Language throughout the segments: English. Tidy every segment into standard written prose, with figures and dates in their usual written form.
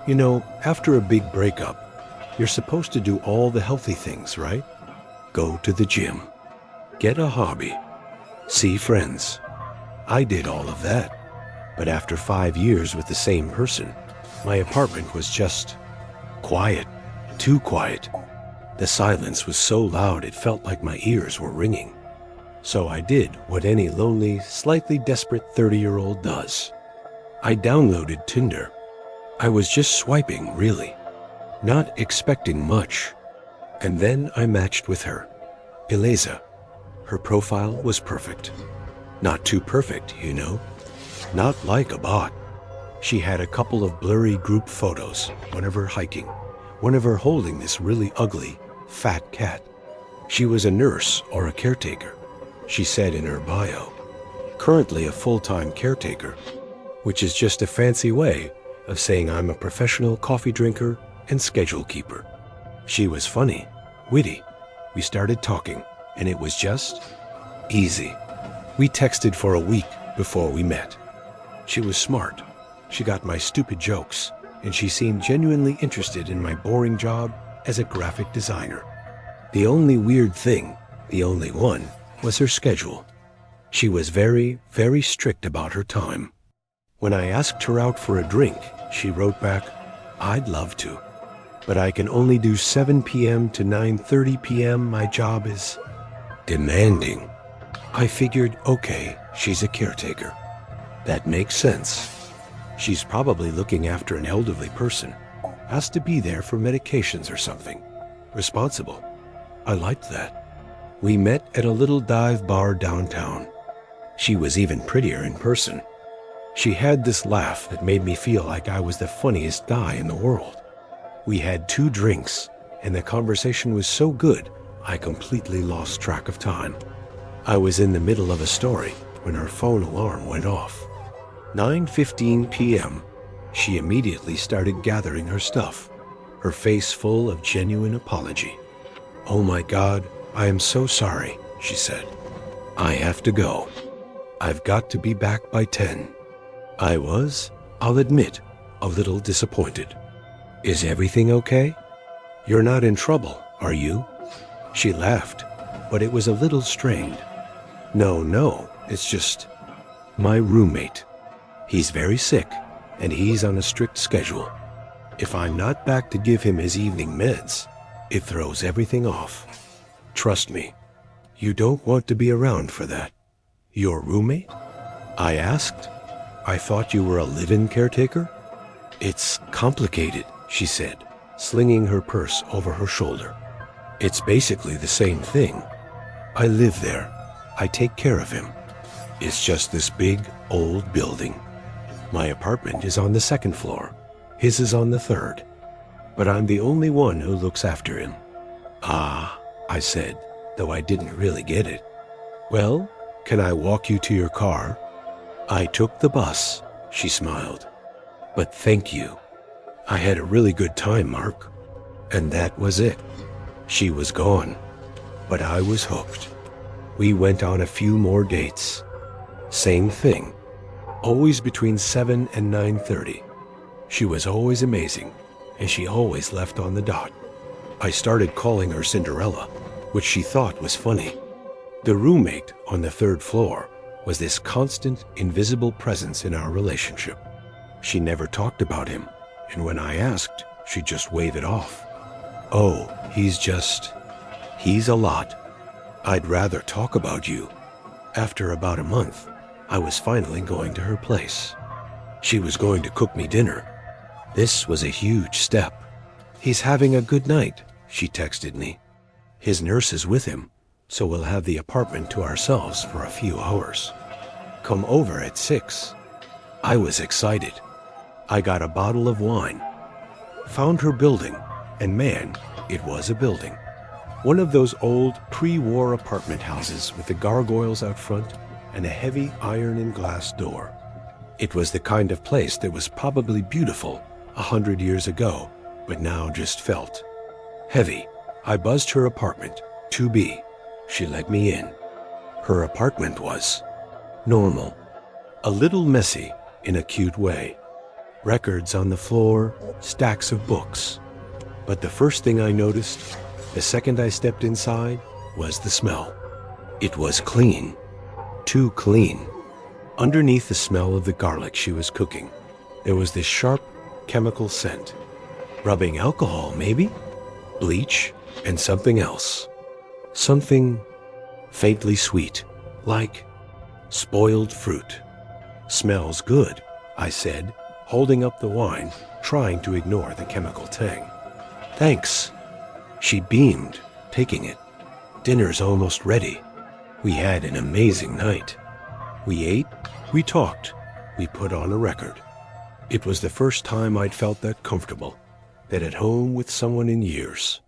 You know, after a big breakup, you're supposed to do all the healthy things, right? Go to the gym, get a hobby, see friends. I did all of that. But after 5 years with the same person, my apartment was just quiet, too quiet. The silence was so loud it felt like my ears were ringing. So I did what any lonely, slightly desperate 30-year-old does. I downloaded Tinder. I was just swiping, really, not expecting much. And then I matched with her, Eliza. Her profile was perfect. Not too perfect, you know. Not like a bot. She had a couple of blurry group photos, one of her hiking, one of her holding this really ugly, fat cat. She was a nurse or a caretaker, she said in her bio. Currently a full-time caretaker, which is just a fancy way of saying I'm a professional coffee drinker and schedule keeper. She was funny, witty. We started talking, and it was just easy. We texted for a week before we met. She was smart. She got my stupid jokes, and she seemed genuinely interested in my boring job as a graphic designer. The only weird thing, the only one, was her schedule. She was very, very strict about her time. When I asked her out for a drink, she wrote back, "I'd love to, but I can only do 7 p.m. to 9:30 p.m. My job is demanding." I figured, okay, she's a caretaker. That makes sense. She's probably looking after an elderly person. Has to be there for medications or something. Responsible. I liked that. We met at a little dive bar downtown. She was even prettier in person. She had this laugh that made me feel like I was the funniest guy in the world. We had 2 drinks, and the conversation was so good, I completely lost track of time. I was in the middle of a story when her phone alarm went off. 9:15 p.m. She immediately started gathering her stuff, her face full of genuine apology. "Oh my God, I am so sorry," she said. "I have to go. I've got to be back by 10. I was, I'll admit, a little disappointed. "Is everything okay? You're not in trouble, are you?" She laughed, but it was a little strained. No, it's just my roommate. He's very sick, and he's on a strict schedule. If I'm not back to give him his evening meds, it throws everything off. Trust me, you don't want to be around for that. Your roommate? I asked. I thought you were a live-in caretaker? It's complicated, she said, slinging her purse over her shoulder. It's basically the same thing. I live there. I take care of him. It's just this big, old building. My apartment is on the 2nd floor. His is on the 3rd. But I'm the only one who looks after him. Ah, I said, though I didn't really get it. Well, can I walk you to your car? I took the bus, she smiled. But thank you. I had a really good time, Mark. And that was it. She was gone, but I was hooked. We went on a few more dates. Same thing. Always between 7 and 9:30. She was always amazing, and she always left on the dot. I started calling her Cinderella, which she thought was funny. The roommate on the 3rd floor was this constant, invisible presence in our relationship. She never talked about him, and when I asked, she'd just wave it off. Oh, he's a lot. I'd rather talk about you. After about a month, I was finally going to her place. She was going to cook me dinner. This was a huge step. He's having a good night, she texted me. His nurse is with him, so we'll have the apartment to ourselves for a few hours. Come over at 6. I was excited. I got a bottle of wine. Found her building, and man, it was a building. One of those old pre-war apartment houses with the gargoyles out front and a heavy iron and glass door. It was the kind of place that was probably beautiful 100 years ago, but now just felt heavy. I buzzed her apartment, 2B. She let me in. Her apartment was normal, a little messy in a cute way. Records on the floor, stacks of books. But the first thing I noticed, the second I stepped inside, was the smell. It was clean. Too clean. Underneath the smell of the garlic she was cooking, there was this sharp chemical scent. Rubbing alcohol, maybe? Bleach and something else. Something faintly sweet, like spoiled fruit. Smells good, I said, holding up the wine, trying to ignore the chemical tang. Thanks. She beamed, taking it. Dinner's almost ready. We had an amazing night. We ate, we talked, we put on a record. It was the first time I'd felt that comfortable, that at home with someone in years.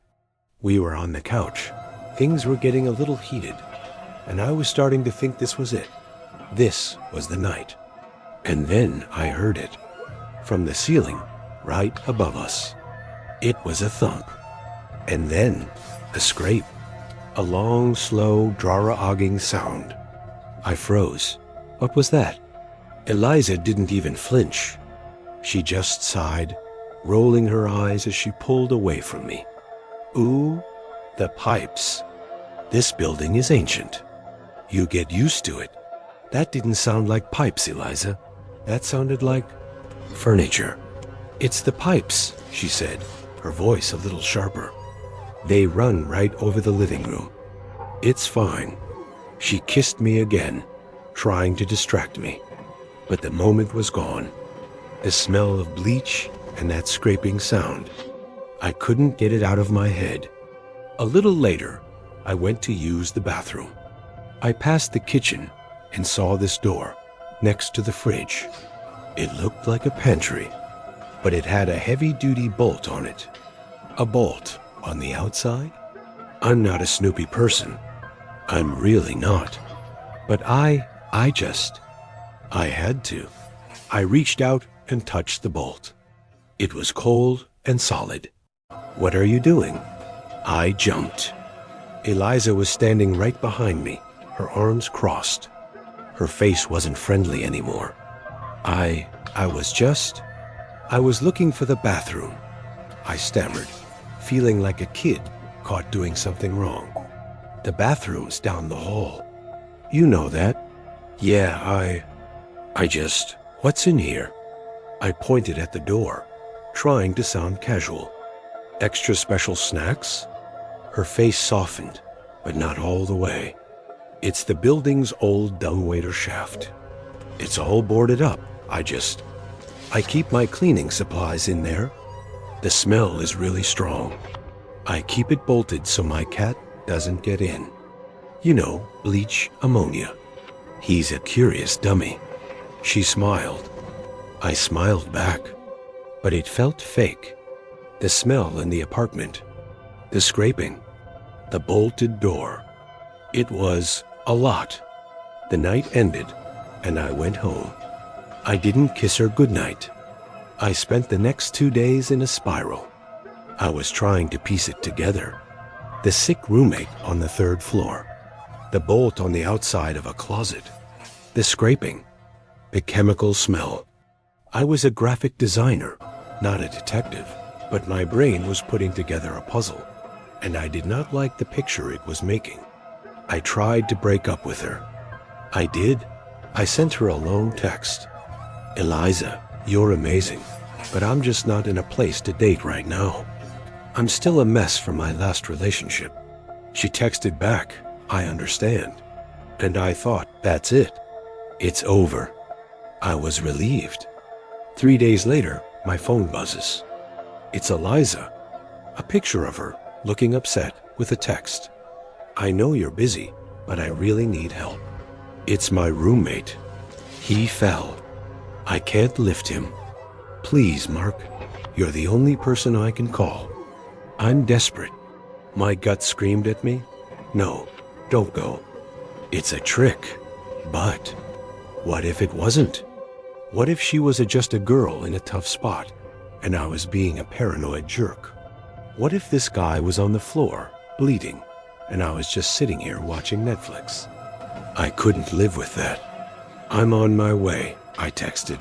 We were on the couch. Things were getting a little heated, and I was starting to think this was it. This was the night. And then I heard it. From the ceiling, right above us. It was a thump. And then a scrape. A long, slow, draw-agging sound. I froze. What was that? Eliza didn't even flinch. She just sighed, rolling her eyes as she pulled away from me. Ooh, the pipes. This building is ancient. You get used to it. That didn't sound like pipes, Eliza. That sounded like furniture. It's the pipes, she said, her voice a little sharper. They run right over the living room. It's fine. She kissed me again, trying to distract me. But the moment was gone. The smell of bleach and that scraping sound. I couldn't get it out of my head. A little later, I went to use the bathroom. I passed the kitchen and saw this door next to the fridge. It looked like a pantry, but it had a heavy-duty bolt on it. A bolt on the outside? I'm not a snoopy person. I'm really not. But I had to. I reached out and touched the bolt. It was cold and solid. What are you doing? I jumped. Eliza was standing right behind me, her arms crossed. Her face wasn't friendly anymore. I was looking for the bathroom. I stammered, feeling like a kid caught doing something wrong. The bathroom's down the hall. You know that. Yeah, what's in here? I pointed at the door, trying to sound casual. Extra special snacks? Her face softened, but not all the way. It's the building's old dumbwaiter shaft. It's all boarded up. I keep my cleaning supplies in there. The smell is really strong. I keep it bolted so my cat doesn't get in. You know, bleach ammonia. He's a curious dummy. She smiled. I smiled back, but it felt fake. The smell in the apartment, the scraping, the bolted door. It was a lot. The night ended, and I went home. I didn't kiss her goodnight. I spent the next 2 days in a spiral. I was trying to piece it together. The sick roommate on the 3rd floor, the bolt on the outside of a closet, the scraping, the chemical smell. I was a graphic designer, not a detective, but my brain was putting together a puzzle, and I did not like the picture it was making. I tried to break up with her. I did. I sent her a long text. Eliza, you're amazing, but I'm just not in a place to date right now. I'm still a mess from my last relationship. She texted back, I understand. And I thought, that's it. It's over. I was relieved. 3 days later, my phone buzzes. It's Eliza. A picture of her, looking upset, with a text. I know you're busy, but I really need help. It's my roommate. He fell. I can't lift him. Please, Mark, you're the only person I can call. I'm desperate. My gut screamed at me. No, don't go. It's a trick. But what if it wasn't? What if she was just a girl in a tough spot, and I was being a paranoid jerk? What if this guy was on the floor, bleeding, and I was just sitting here watching Netflix? I couldn't live with that. I'm on my way, I texted.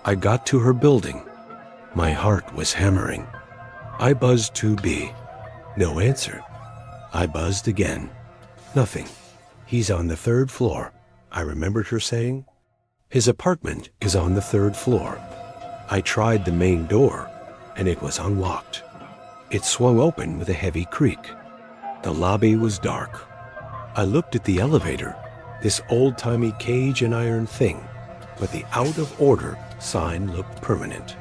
I got to her building. My heart was hammering. I buzzed 2B. No answer. I buzzed again. Nothing. He's on the 3rd floor, I remembered her saying. His apartment is on the 3rd floor. I tried the main door, and it was unlocked. It swung open with a heavy creak. The lobby was dark. I looked at the elevator, this old-timey cage and iron thing, but the out of order sign looked permanent.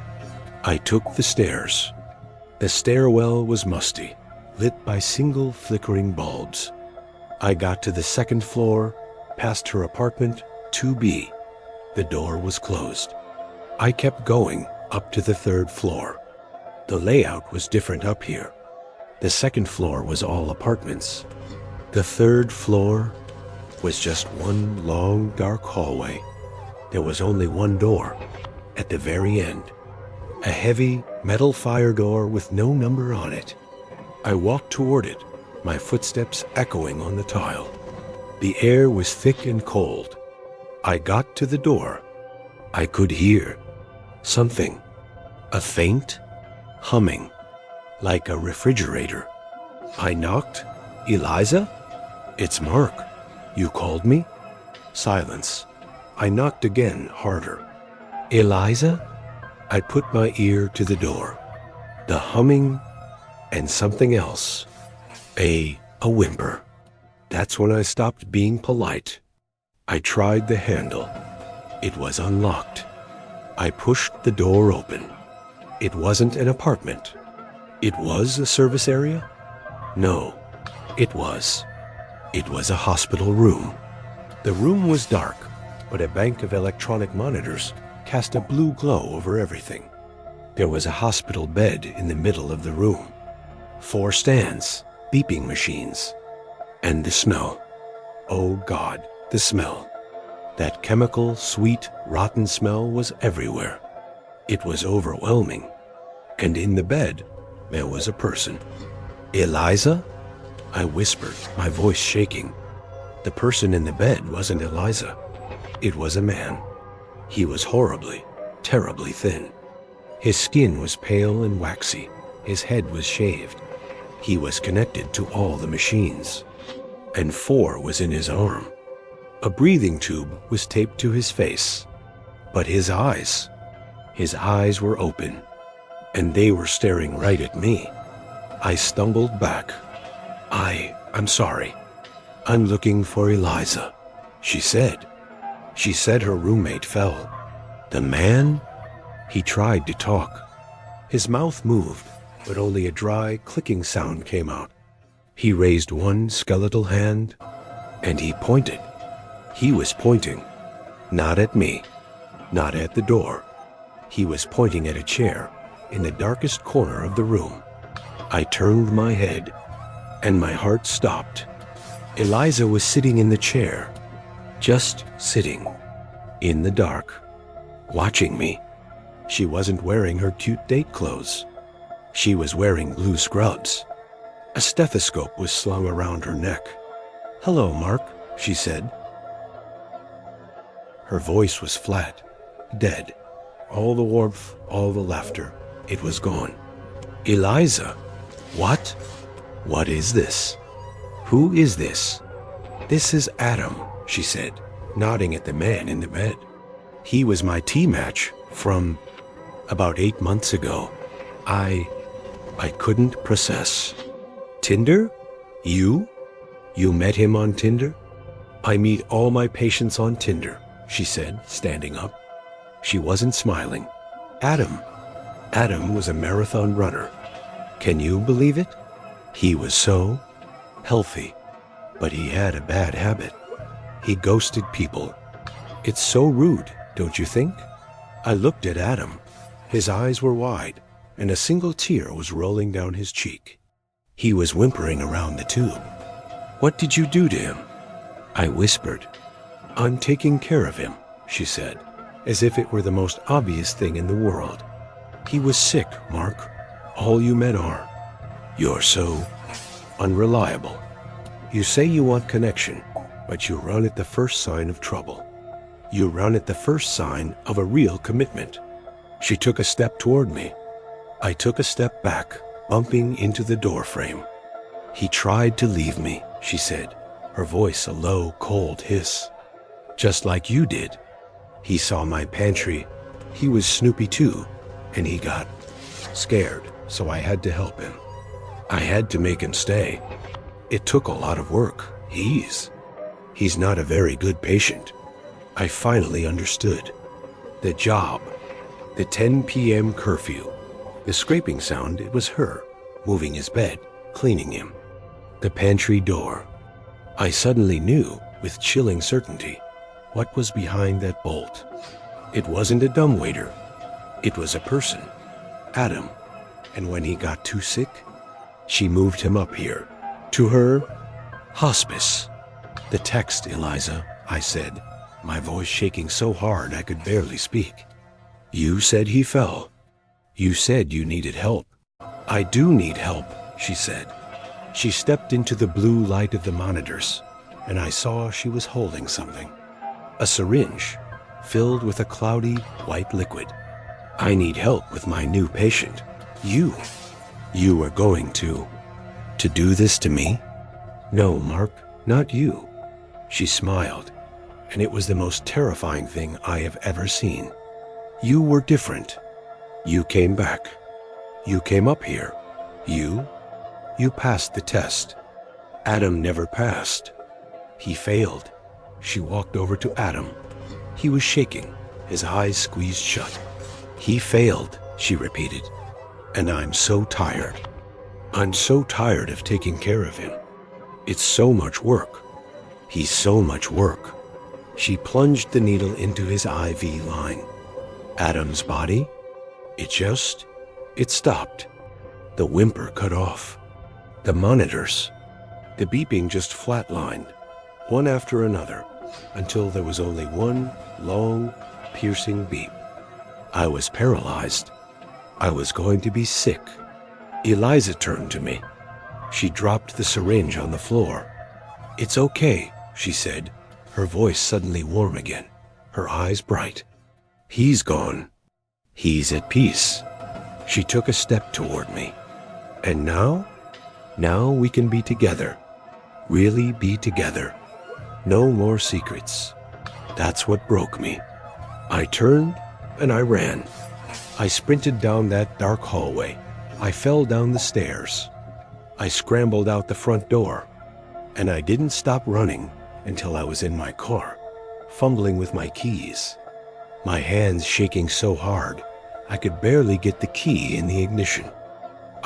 I took the stairs. The stairwell was musty, lit by single flickering bulbs. I got to the 2nd floor, past her apartment, 2B. The door was closed. I kept going up to the 3rd floor. The layout was different up here. The 2nd floor was all apartments. The 3rd floor was just one long, dark hallway. There was only one door, at the very end. A heavy metal fire door with no number on it. I walked toward it, my footsteps echoing on the tile. The air was thick and cold. I got to the door. I could hear something, a faint humming, like a refrigerator. I knocked. Eliza? It's Mark. You called me? Silence. I knocked again, harder. Eliza? I put my ear to the door. The humming and something else. A whimper. That's when I stopped being polite. I tried the handle. It was unlocked. I pushed the door open. It wasn't an apartment. It was a service area? No, it was. It was a hospital room. The room was dark, but a bank of electronic monitors cast a blue glow over everything. There was a hospital bed in the middle of the room. 4 stands, beeping machines. And the smell. Oh God, the smell. That chemical, sweet, rotten smell was everywhere. It was overwhelming. And in the bed, there was a person. Eliza? I whispered, my voice shaking. The person in the bed wasn't Eliza. It was a man. He was horribly, terribly thin. His skin was pale and waxy. His head was shaved. He was connected to all the machines. And 4 was in his arm. A breathing tube was taped to his face. But his eyes were open, and they were staring right at me. I stumbled back. I'm sorry. I'm looking for Eliza, she said. She said her roommate fell. The man? He tried to talk. His mouth moved, but only a dry, clicking sound came out. He raised one skeletal hand, and he pointed. He was pointing, not at me, not at the door. He was pointing at a chair in the darkest corner of the room. I turned my head, and my heart stopped. Eliza was sitting in the chair, just sitting, in the dark, watching me. She wasn't wearing her cute date clothes. She was wearing blue scrubs. A stethoscope was slung around her neck. "Hello, Mark," she said. Her voice was flat, dead. All the warmth, all the laughter, it was gone. "Eliza, what? What is this? Who is this?" "This is Adam," she said, nodding at the man in the bed. "He was my tea match from about 8 months ago. I couldn't process." "Tinder? You? You met him on Tinder?" "I meet all my patients on Tinder," she said, standing up. She wasn't smiling. Adam was a marathon runner. Can you believe it? He was so healthy, but he had a bad habit. He ghosted people. It's so rude, don't you think? I looked at Adam. His eyes were wide, and a single tear was rolling down his cheek. He was whimpering around the tube. "What did you do to him?" I whispered. "I'm taking care of him," she said, as if it were the most obvious thing in the world. "He was sick, Mark. All you men are. You're so unreliable. You say you want connection, but you run at the first sign of trouble. You run at the first sign of a real commitment. She took a step toward me. I took a step back, bumping into the doorframe. "He tried to leave me," she said, her voice a low, cold hiss. "Just like you did. He saw my pantry. He was snoopy too, and he got scared, so I had to help him. I had to make him stay. It took a lot of work. He's not a very good patient." I finally understood. The job. The 10 p.m. curfew. The scraping sound, it was her, moving his bed, cleaning him. The pantry door. I suddenly knew, with chilling certainty, what was behind that bolt. It wasn't a dumbwaiter. It was a person. Adam. And when he got too sick, she moved him up here. To her hospice. "The text, Eliza," I said, my voice shaking so hard I could barely speak. "You said he fell. You said you needed help." "I do need help," she said. She stepped into the blue light of the monitors, and I saw she was holding something. A syringe, filled with a cloudy white liquid. "I need help with my new patient. You are going to do this to me?" "No, Mark, not you." She smiled, and it was the most terrifying thing I have ever seen. "You were different. You came back. You came up here. You passed the test. Adam never passed. He failed." She walked over to Adam. He was shaking, his eyes squeezed shut. "He failed," she repeated. "And I'm so tired. I'm so tired of taking care of him. It's so much work. He's so much work." She plunged the needle into his IV line. Adam's body? It stopped. The whimper cut off. The monitors. The beeping just flatlined, one after another, until there was only one long, piercing beep. I was paralyzed. I was going to be sick. Eliza turned to me. She dropped the syringe on the floor. "It's okay," she said, her voice suddenly warm again, her eyes bright. "He's gone. He's at peace." She took a step toward me. "And now we can be together. Really be together. No more secrets." That's what broke me. I turned and I ran. I sprinted down that dark hallway. I fell down the stairs. I scrambled out the front door. And I didn't stop running until I was in my car, fumbling with my keys. My hands shaking so hard, I could barely get the key in the ignition.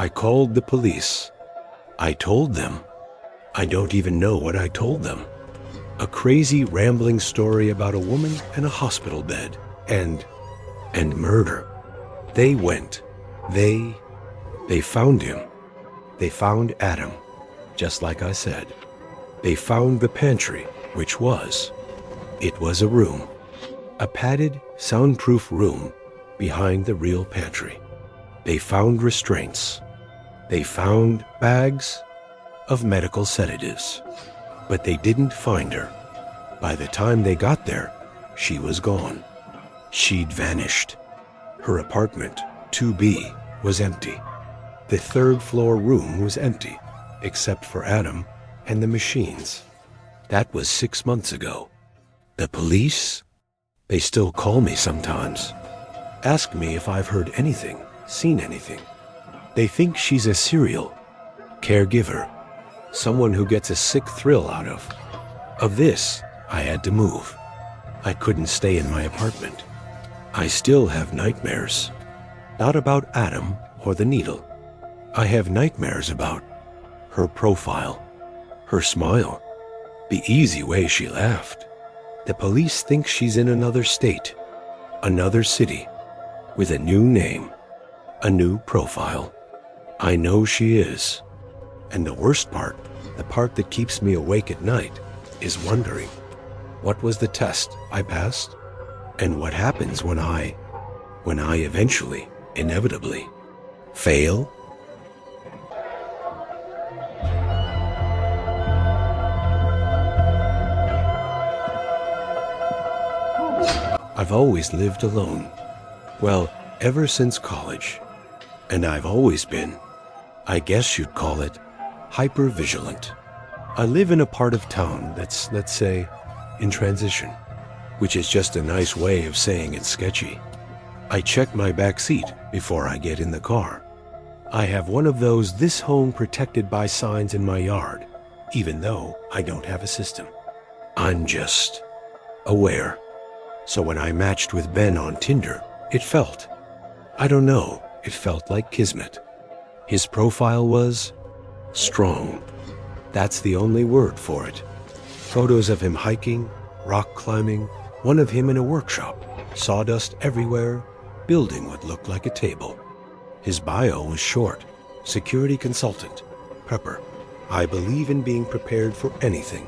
I called the police. I told them. I don't even know what I told them. A crazy, rambling story about a woman and a hospital bed and murder. They went. They found him. They found Adam, just like I said. They found the pantry, which was a room. A padded, soundproof room behind the real pantry. They found restraints. They found bags of medical sedatives. But they didn't find her. By the time they got there, she was gone. She'd vanished. Her apartment, 2B, was empty. The third-floor room was empty, except for Adam and the machines. That was 6 months ago. The police? They still call me sometimes. Ask me if I've heard anything, seen anything. They think she's a serial caregiver, someone who gets a sick thrill out of. Of this, I had to move. I couldn't stay in my apartment. I still have nightmares. Not about Adam or the needle. I have nightmares about her profile, her smile, the easy way she laughed. The police think she's in another state, another city, with a new name, a new profile. I know she is. And the worst part, the part that keeps me awake at night, is wondering, what was the test I passed? And what happens when I eventually, inevitably, fail? I've always lived alone. Well, ever since college. And I've always been, I guess you'd call it, hyper-vigilant. I live in a part of town that's, let's say, in transition, which is just a nice way of saying it's sketchy. I check my back seat before I get in the car. I have one of those "this home protected by" signs in my yard, even though I don't have a system. I'm just aware. So when I matched with Ben on Tinder, it felt like kismet. His profile was strong. That's the only word for it. Photos of him hiking, rock climbing, one of him in a workshop, sawdust everywhere, building what looked like a table. His bio was short: security consultant, prepper. I believe in being prepared for anything.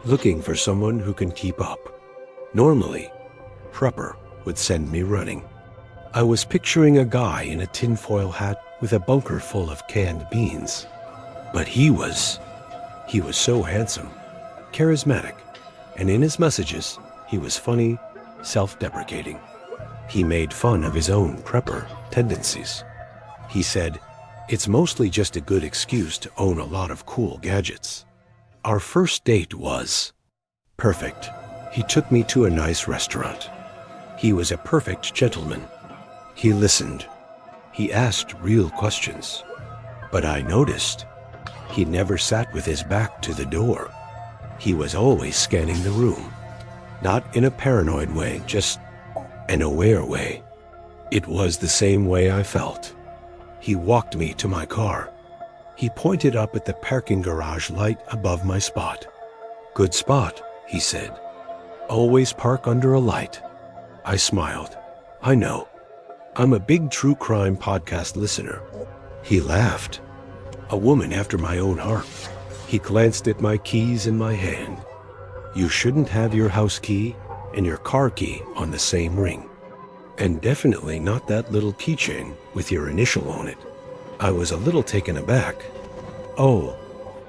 Looking for someone who can keep up. Normally, prepper would send me running. I was picturing a guy in a tinfoil hat with a bunker full of canned beans. But he was so handsome, charismatic, and in his messages, he was funny, self-deprecating. He made fun of his own prepper tendencies. He said, "It's mostly just a good excuse to own a lot of cool gadgets." Our first date was perfect. He took me to a nice restaurant. He was a perfect gentleman. He listened. He asked real questions. But I noticed he never sat with his back to the door. He was always scanning the room. Not in a paranoid way, just an aware way. It was the same way I felt. He walked me to my car. He pointed up at the parking garage light above my spot. "Good spot," he said. "Always park under a light." I smiled. "I know. I'm a big true crime podcast listener." He laughed. "A woman after my own heart." He glanced at my keys in my hand. "You shouldn't have your house key and your car key on the same ring. And definitely not that little keychain with your initial on it." I was a little taken aback. "Oh,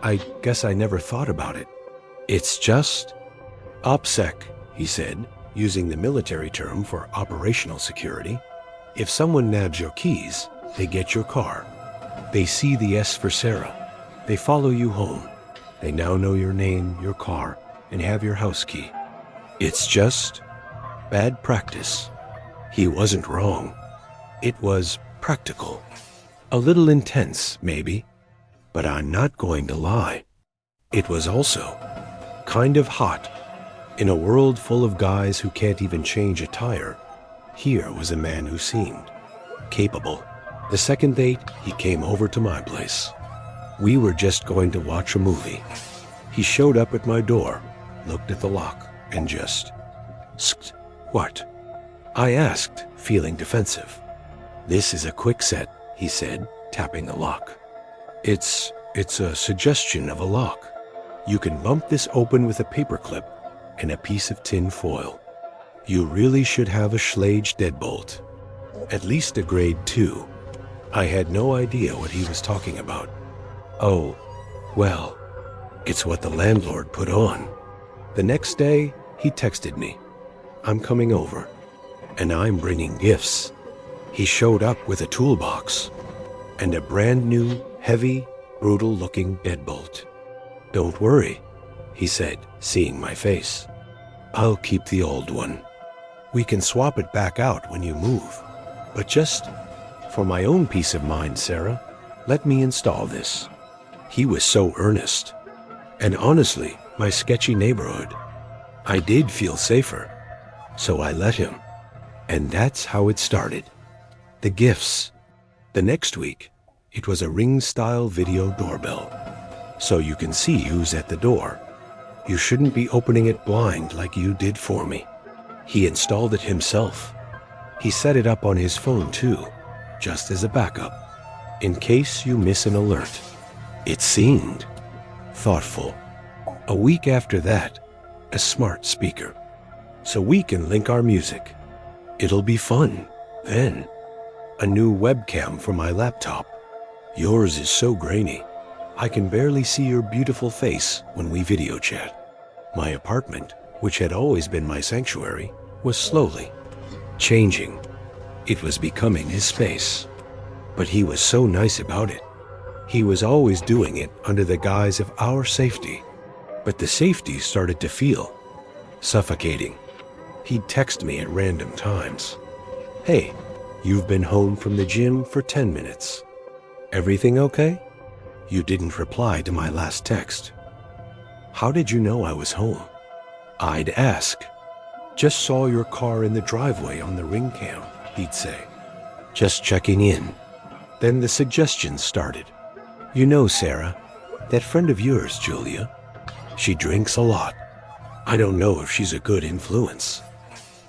I guess I never thought about it. It's just OPSEC," he said, using the military term for operational security. "If someone nabs your keys, they get your car. They see the S for Sarah. They follow you home. They now know your name, your car, and have your house key. It's just bad practice." He wasn't wrong. It was practical. A little intense, maybe, but I'm not going to lie. It was also kind of hot. In a world full of guys who can't even change a tire, here was a man who seemed capable. The second date, he came over to my place. We were just going to watch a movie. He showed up at my door, looked at the lock, and just sked. "What?" I asked, feeling defensive. "This is a quick set," he said, tapping the lock. It's a suggestion of a lock. You can bump this open with a paperclip and a piece of tin foil. You really should have a Schlage deadbolt. At least a grade 2. I had no idea what he was talking about. "Oh, well, it's what the landlord put on." The next day, he texted me, "I'm coming over, and I'm bringing gifts." He showed up with a toolbox and a brand new, heavy, brutal-looking deadbolt. "Don't worry," he said, seeing my face. "I'll keep the old one. We can swap it back out when you move. But just for my own peace of mind, Sarah, let me install this." He was so earnest. And honestly, my sketchy neighborhood, I did feel safer. So I let him. And that's how it started. The gifts. The next week, it was a Ring-style video doorbell. So you can see who's at the door. You shouldn't be opening it blind like you did for me. He installed it himself. He set it up on his phone too, just as a backup, in case you miss an alert. It seemed thoughtful. A week after that, a smart speaker. So we can link our music. It'll be fun. Then, a new webcam for my laptop. Yours is so grainy. I can barely see your beautiful face when we video chat. My apartment, which had always been my sanctuary, was slowly changing. It was becoming his space. But he was so nice about it. He was always doing it under the guise of our safety. But the safety started to feel suffocating. He'd text me at random times. Hey, you've been home from the gym for 10 minutes. Everything okay? You didn't reply to my last text. How did you know I was home? I'd ask. Just saw your car in the driveway on the ring cam, he'd say. Just checking in. Then the suggestions started. You know, Sarah, that friend of yours, Julia, she drinks a lot. I don't know if she's a good influence.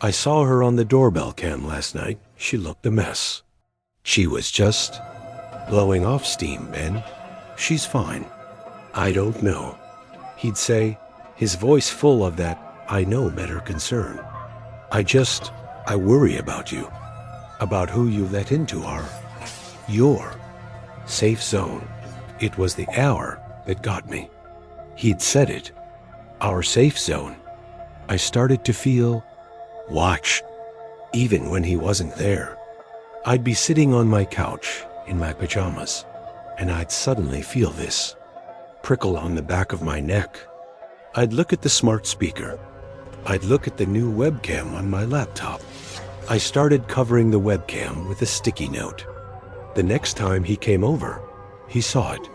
I saw her on the doorbell cam last night. She looked a mess. She was just blowing off steam, Ben. She's fine. I don't know. He'd say, his voice full of that I know better concern. I worry about you, about who you let into your safe zone. It was the hour that got me. He'd said it, our safe zone. I started to feel watched, even when he wasn't there. I'd be sitting on my couch in my pajamas, and I'd suddenly feel this prickle on the back of my neck. I'd look at the smart speaker. I'd look at the new webcam on my laptop. I started covering the webcam with a sticky note. The next time he came over, he saw it.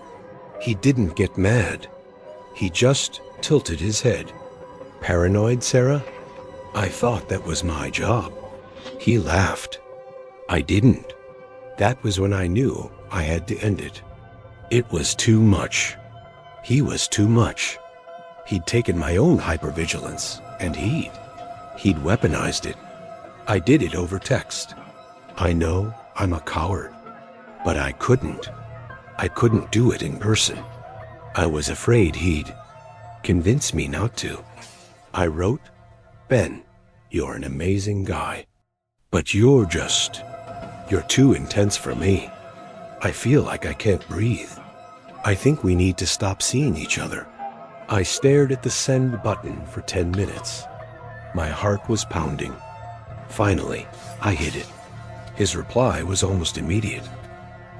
He didn't get mad. He just tilted his head. Paranoid, Sarah? I thought that was my job. He laughed. I didn't. That was when I knew I had to end it. It was too much. He was too much. He'd taken my own hypervigilance, and he'd weaponized it. I did it over text. I know I'm a coward, but I couldn't do it in person. I was afraid he'd convince me not to. I wrote, Ben, you're an amazing guy, but you're too intense for me. I feel like I can't breathe. I think we need to stop seeing each other. I stared at the send button for 10 minutes. My heart was pounding. Finally, I hit it. His reply was almost immediate.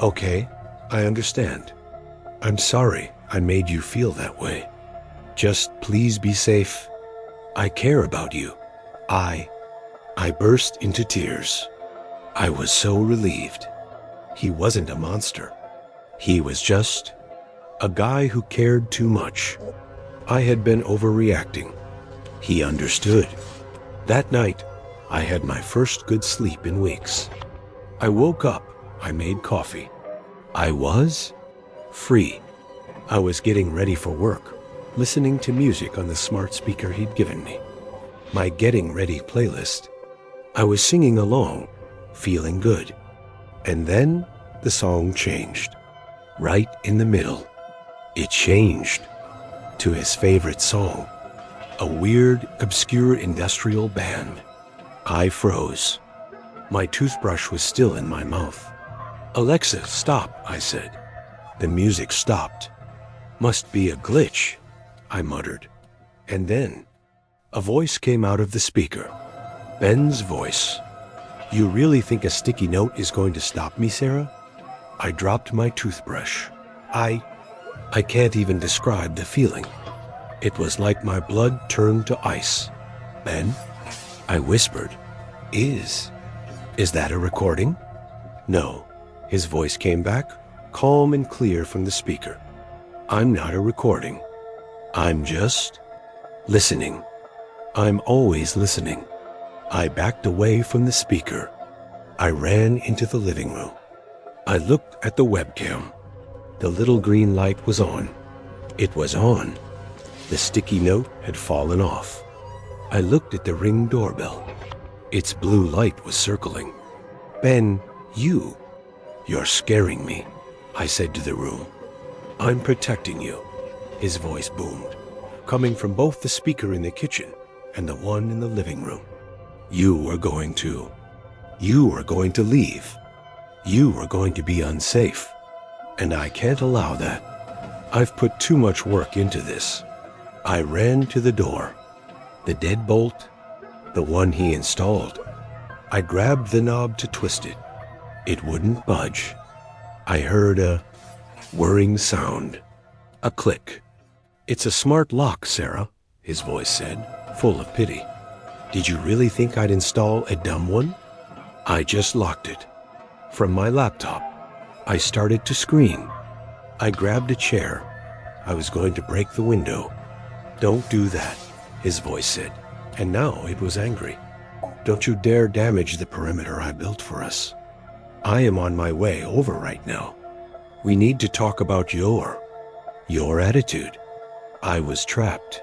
Okay, I understand. I'm sorry I made you feel that way. Just please be safe. I care about you. I burst into tears. I was so relieved. He wasn't a monster. He was just a guy who cared too much. I had been overreacting. He understood. That night, I had my first good sleep in weeks. I woke up. I made coffee. I was free. I was getting ready for work, listening to music on the smart speaker he'd given me. My getting ready playlist. I was singing along, feeling good. And then the song changed. Right in the middle. It changed to his favorite song, a weird, obscure industrial band. I froze. My toothbrush was still in my mouth. Alexa, stop, I said. The music stopped. Must be a glitch, I muttered. And then a voice came out of the speaker. Ben's voice. You really think a sticky note is going to stop me, Sarah? I dropped my toothbrush. I can't even describe the feeling. It was like my blood turned to ice. Ben, I whispered, Is that a recording? No. His voice came back, calm and clear from the speaker. I'm not a recording. I'm just listening. I'm always listening. I backed away from the speaker. I ran into the living room. I looked at the webcam. The little green light was on. It was on. The sticky note had fallen off. I looked at the Ring doorbell. Its blue light was circling. Ben, you're scaring me, I said to the room. I'm protecting you, his voice boomed, coming from both the speaker in the kitchen and the one in the living room. You are going to leave. You are going to be unsafe. And I can't allow that. I've put too much work into this. I ran to the door. The deadbolt, the one he installed. I grabbed the knob to twist it. It wouldn't budge. I heard a whirring sound. A click. "It's a smart lock, Sarah," his voice said, full of pity. "Did you really think I'd install a dumb one?" I just locked it. From my laptop, I started to scream. I grabbed a chair. I was going to break the window. "Don't do that," his voice said, and now it was angry. "Don't you dare damage the perimeter I built for us. I am on my way over right now. We need to talk about your attitude." I was trapped.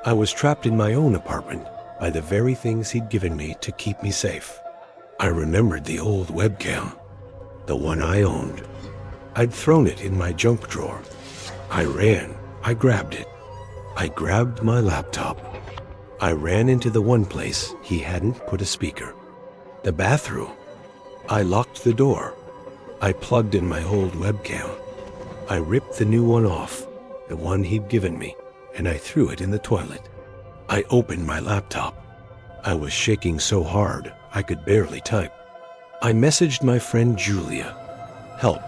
I was trapped in my own apartment by the very things he'd given me to keep me safe. I remembered the old webcam, the one I owned. I'd thrown it in my junk drawer. I ran. I grabbed it. I grabbed my laptop. I ran into the one place he hadn't put a speaker. The bathroom. I locked the door. I plugged in my old webcam. I ripped the new one off, the one he'd given me, and I threw it in the toilet. I opened my laptop. I was shaking so hard I could barely type. I messaged my friend Julia. "Help.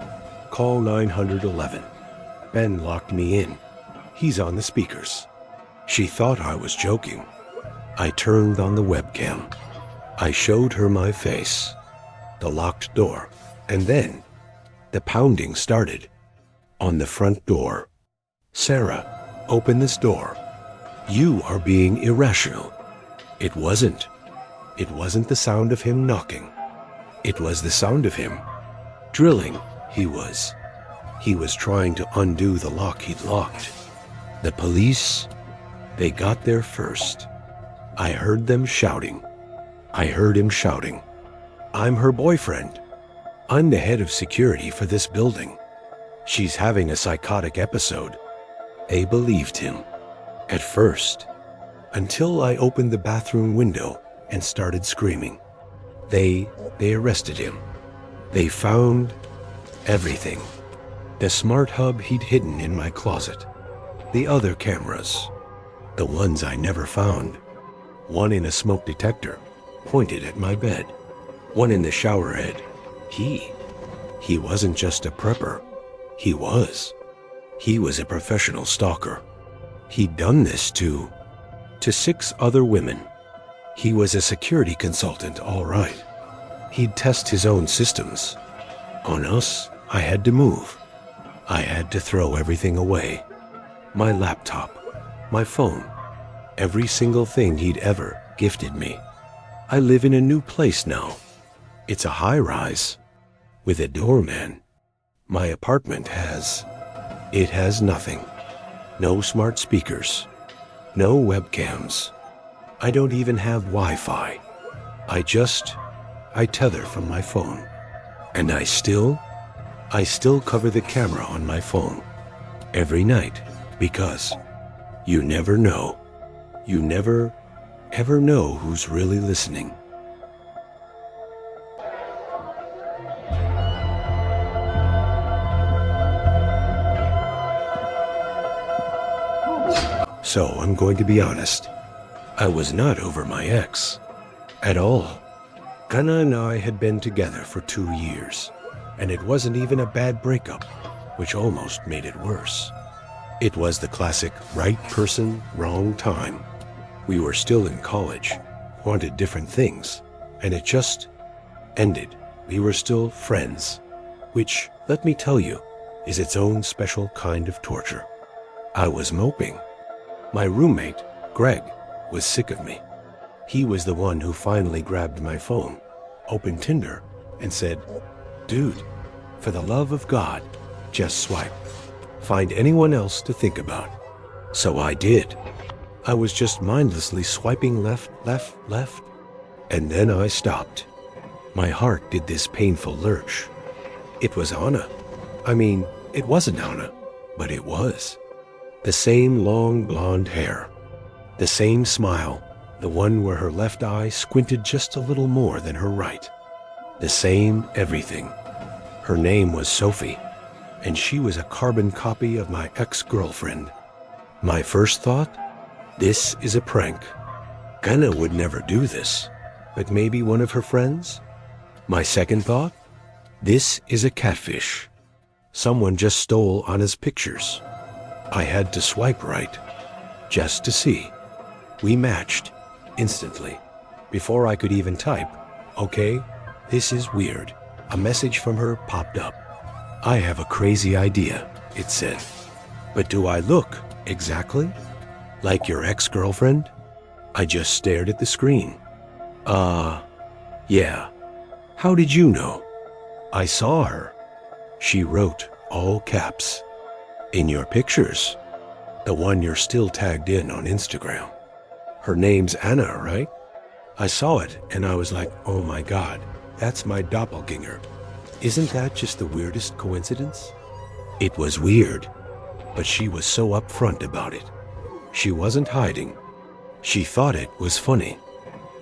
Call 911. Ben locked me in. He's on the speakers." She thought I was joking. I turned on the webcam. I showed her my face, the locked door, and then the pounding started. On the front door. "Sarah, open this door. You are being irrational." It wasn't. It wasn't the sound of him knocking. It was the sound of him drilling. He was trying to undo the lock he'd locked. The police, they got there first. I heard them shouting. I heard him shouting, "I'm her boyfriend. I'm the head of security for this building. She's having a psychotic episode." They believed him. At first. Until I opened the bathroom window and started screaming. They arrested him. They found everything. The smart hub he'd hidden in my closet. The other cameras. The ones I never found. One in a smoke detector, pointed at my bed. One in the shower head. He wasn't just a prepper. He was a professional stalker. He'd done this to 6 other women. He was a security consultant, all right. He'd test his own systems. On us, I had to move. I had to throw everything away. My laptop, my phone, every single thing he'd ever gifted me. I live in a new place now. It's a high-rise with a doorman. My apartment has nothing. No smart speakers. No webcams. I don't even have Wi-Fi. I tether from my phone. And I still cover the camera on my phone every night because you never know. You never, ever know who's really listening. So I'm going to be honest. I was not over my ex. At all. Gunna and I had been together for 2 years, and it wasn't even a bad breakup, which almost made it worse. It was the classic right person, wrong time. We were still in college, wanted different things, and it just ended. We were still friends, which, let me tell you, is its own special kind of torture. I was moping. My roommate, Greg, was sick of me. He was the one who finally grabbed my phone, opened Tinder, and said, "Dude, for the love of God, just swipe. Find anyone else to think about." So I did. I was just mindlessly swiping left, and then I stopped. My heart did this painful lurch. It was Anna. I mean, it wasn't Anna, but it was. The same long blonde hair. The same smile, the one where her left eye squinted just a little more than her right. The same everything. Her name was Sophie, and she was a carbon copy of my ex-girlfriend. My first thought? This is a prank. Gunna would never do this. but maybe one of her friends? My second thought? This is a catfish. Someone just stole Anna's pictures. I had to swipe right, just to see. We matched, instantly. Before I could even type, "Okay, this is weird," a message from her popped up. "I have a crazy idea," it said. "But do I look exactly like your ex-girlfriend?" I just stared at the screen. Yeah. How did you know?" "I saw her." She wrote, all caps, "In your pictures, the one you're still tagged in on Instagram. Her name's Anna, right?" I saw it and I was like, oh my God, that's my doppelganger. Isn't that just the weirdest coincidence? It was weird, but she was so upfront about it. She wasn't hiding. She thought it was funny.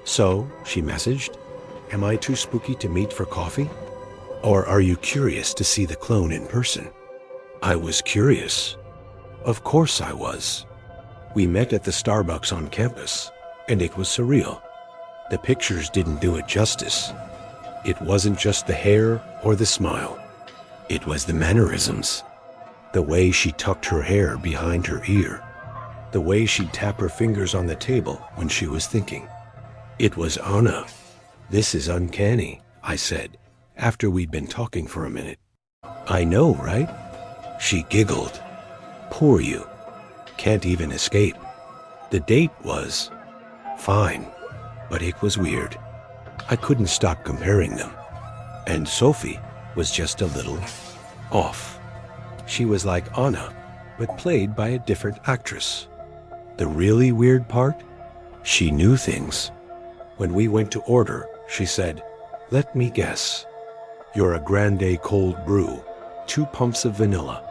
So she messaged, "Am I too spooky to meet for coffee? Or are you curious to see the clone in person?" I was curious. Of course I was. We met at the Starbucks on campus, and it was surreal. The pictures didn't do it justice. It wasn't just the hair or the smile. It was the mannerisms. The way she tucked her hair behind her ear. The way she'd tap her fingers on the table when she was thinking. It was Anna. "This is uncanny," I said, after we'd been talking for a minute. "I know, right?" She giggled. "Poor you. Can't even escape." The date was fine, but it was weird. I couldn't stop comparing them. And Sophie was just a little off. She was like Anna, but played by a different actress. The really weird part? She knew things. When we went to order, she said, "Let me guess. You're a grande cold brew, 2 pumps of vanilla,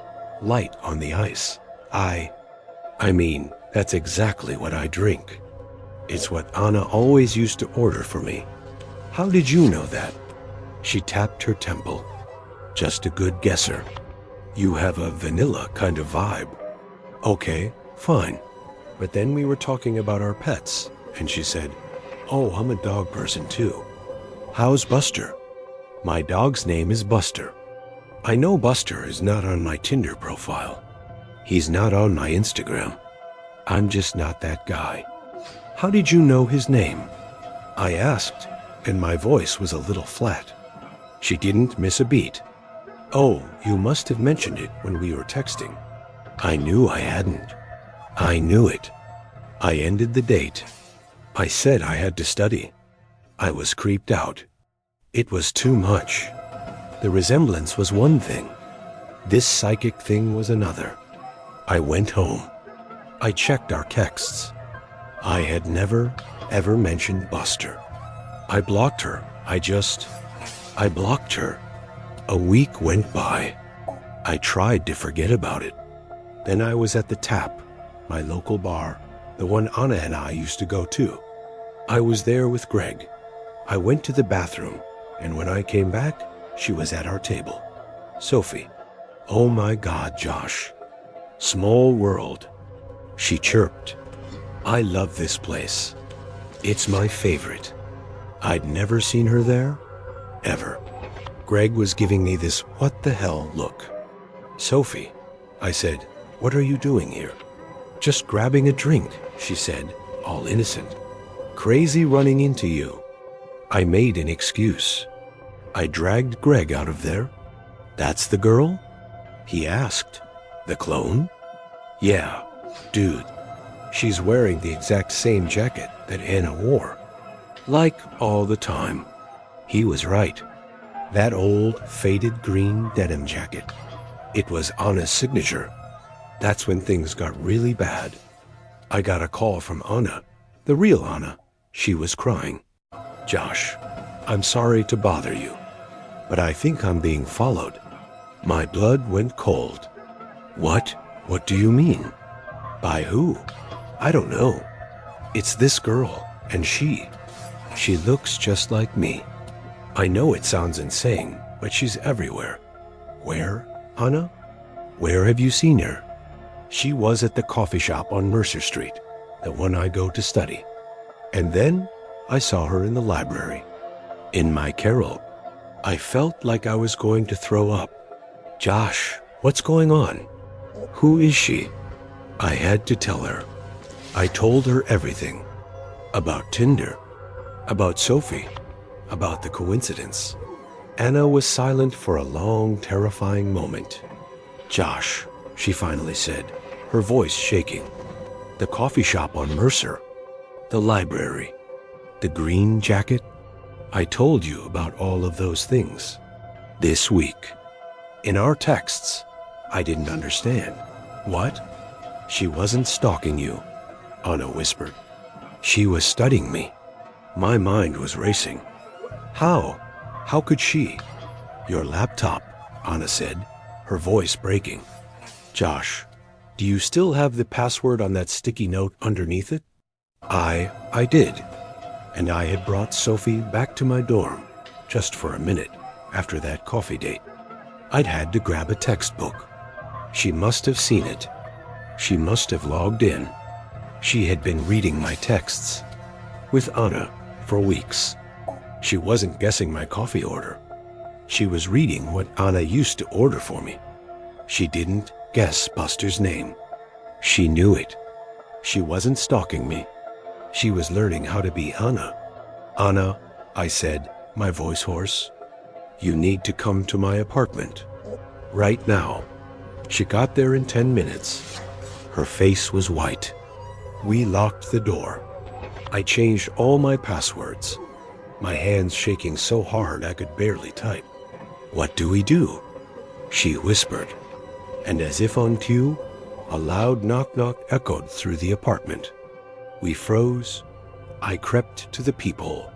light on the ice." I mean, that's exactly what I drink. It's what Anna always used to order for me. "How did you know that?" She tapped her temple. "Just a good guesser. You have a vanilla kind of vibe." "Okay, fine." But then we were talking about our pets, and she said, "Oh, I'm a dog person too." "How's Buster?" "My dog's name is Buster." I know Buster is not on my Tinder profile. He's not on my Instagram. I'm just not that guy. "How did you know his name?" I asked, and my voice was a little flat. She didn't miss a beat. "Oh, you must have mentioned it when we were texting." I knew I hadn't. I knew it. I ended the date. I said I had to study. I was creeped out. It was too much. The resemblance was one thing. This psychic thing was another. I went home. I checked our texts. I had never, ever mentioned Buster. I blocked her. I blocked her. A week went by. I tried to forget about it. Then I was at the Tap, my local bar, the one Anna and I used to go to. I was there with Greg. I went to the bathroom, and when I came back, she was at our table. Sophie. "Oh my God, Josh. Small world." She chirped. "I love this place. It's my favorite." I'd never seen her there, ever. Greg was giving me this what the hell look. "Sophie," I said, "what are you doing here?" "Just grabbing a drink," she said, all innocent. "Crazy running into you." I made an excuse. I dragged Greg out of there. "That's the girl?" he asked. "The clone?" "Yeah, dude. She's wearing the exact same jacket that Anna wore. Like all the time." He was right. That old, faded green denim jacket. It was Anna's signature. That's when things got really bad. I got a call from Anna, the real Anna. She was crying. "Josh, I'm sorry to bother you, but I think I'm being followed." My blood went cold. "What? What do you mean?" "By who?" "I don't know. It's this girl, and she looks just like me." I know it sounds insane, but she's everywhere. "Where, Anna? Where have you seen her?" "She was at the coffee shop on Mercer Street, the one I go to study." And then I saw her in the library. In my carrel. I felt like I was going to throw up. Josh, what's going on? Who is she? I had to tell her. I told her everything. About Tinder. About Sophie. About the coincidence. Anna was silent for a long, terrifying moment. Josh, she finally said, her voice shaking. The coffee shop on Mercer. The library. The green jacket. I told you about all of those things. This week. In our texts. I didn't understand. What? She wasn't stalking you, Anna whispered. She was studying me. My mind was racing. How? How could she? Your laptop, Anna said, her voice breaking. Josh, do you still have the password on that sticky note underneath it? I did. And I had brought Sophie back to my dorm, just for a minute, after that coffee date. I'd had to grab a textbook. She must have seen it. She must have logged in. She had been reading my texts. With Anna for weeks. She wasn't guessing my coffee order. She was reading what Anna used to order for me. She didn't guess Buster's name. She knew it. She wasn't stalking me. She was learning how to be Anna. Anna, I said, my voice hoarse, you need to come to my apartment. Right now. She got there in 10 minutes. Her face was white. We locked the door. I changed all my passwords. My hands shaking so hard I could barely type. What do we do? She whispered. And as if on cue, a loud knock-knock echoed through the apartment. We froze. I crept to the peephole.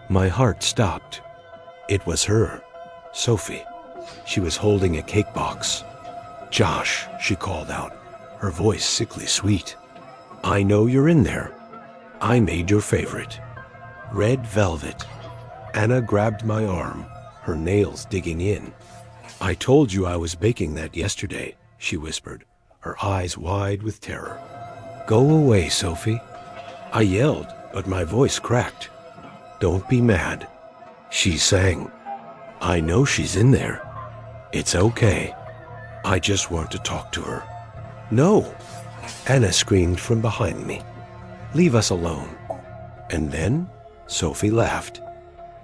My heart stopped. It was her, Sophie. She was holding a cake box. Josh, she called out, her voice sickly sweet. I know you're in there. I made your favorite. Red velvet. Anna grabbed my arm, her nails digging in. I told you I was baking that yesterday, she whispered, her eyes wide with terror. Go away, Sophie. I yelled, but my voice cracked. Don't be mad. She sang. I know she's in there. It's okay. I just want to talk to her. No, Anna screamed from behind me. Leave us alone. And then Sophie laughed.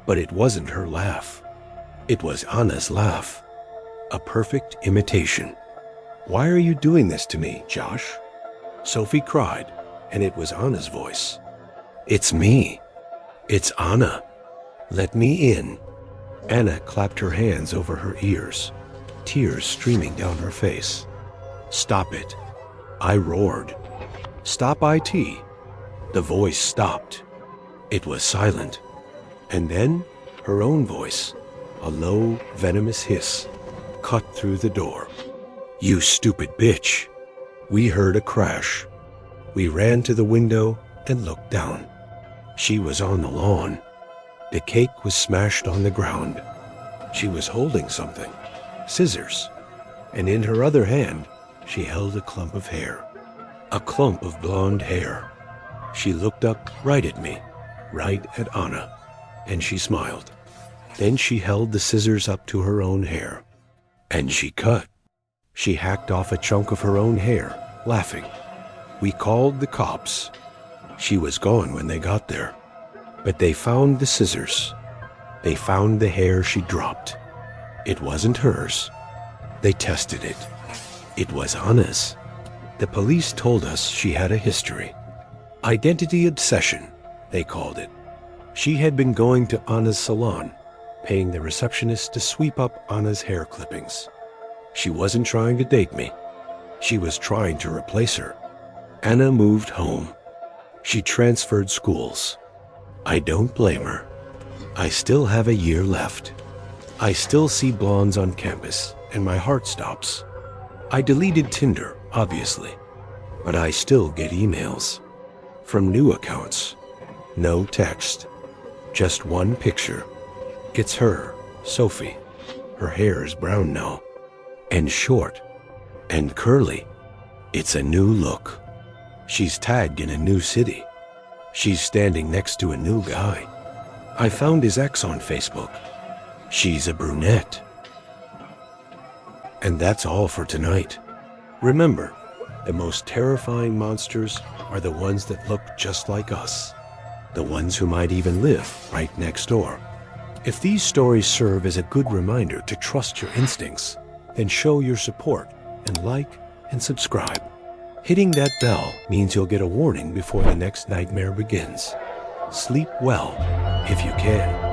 But it wasn't her laugh. It was Anna's laugh. A perfect imitation. Why are you doing this to me, Josh? Sophie cried, and it was Anna's voice. It's me. It's Anna. Let me in. Anna clapped her hands over her ears, tears streaming down her face. Stop it. I roared. Stop IT. The voice stopped. It was silent. And then her own voice, a low, venomous hiss, cut through the door. You stupid bitch. We heard a crash. We ran to the window and looked down. She was on the lawn. The cake was smashed on the ground. She was holding something, scissors, and in her other hand, she held a clump of hair. A clump of blonde hair. She looked up right at me, right at Anna, and she smiled. Then she held the scissors up to her own hair, and she cut. She hacked off a chunk of her own hair, laughing. We called the cops. She was gone when they got there. But they found the scissors. They found the hair she dropped. It wasn't hers. They tested it. It was Anna's. The police told us she had a history. Identity obsession, they called it. She had been going to Anna's salon, paying the receptionist to sweep up Anna's hair clippings. She wasn't trying to date me. She was trying to replace her. Anna moved home. She transferred schools. I don't blame her. I still have a year left. I still see blondes on campus, and my heart stops. I deleted Tinder, obviously, but I still get emails. From new accounts. No text. Just one picture. It's her, Sophie. Her hair is brown now, and short, and curly. It's a new look. She's tagged in a new city. She's standing next to a new guy. I found his ex on Facebook. She's a brunette. And that's all for tonight. Remember, the most terrifying monsters are the ones that look just like us. The ones who might even live right next door. If these stories serve as a good reminder to trust your instincts, then show your support and like and subscribe. Hitting that bell means you'll get a warning before the next nightmare begins. Sleep well if you can.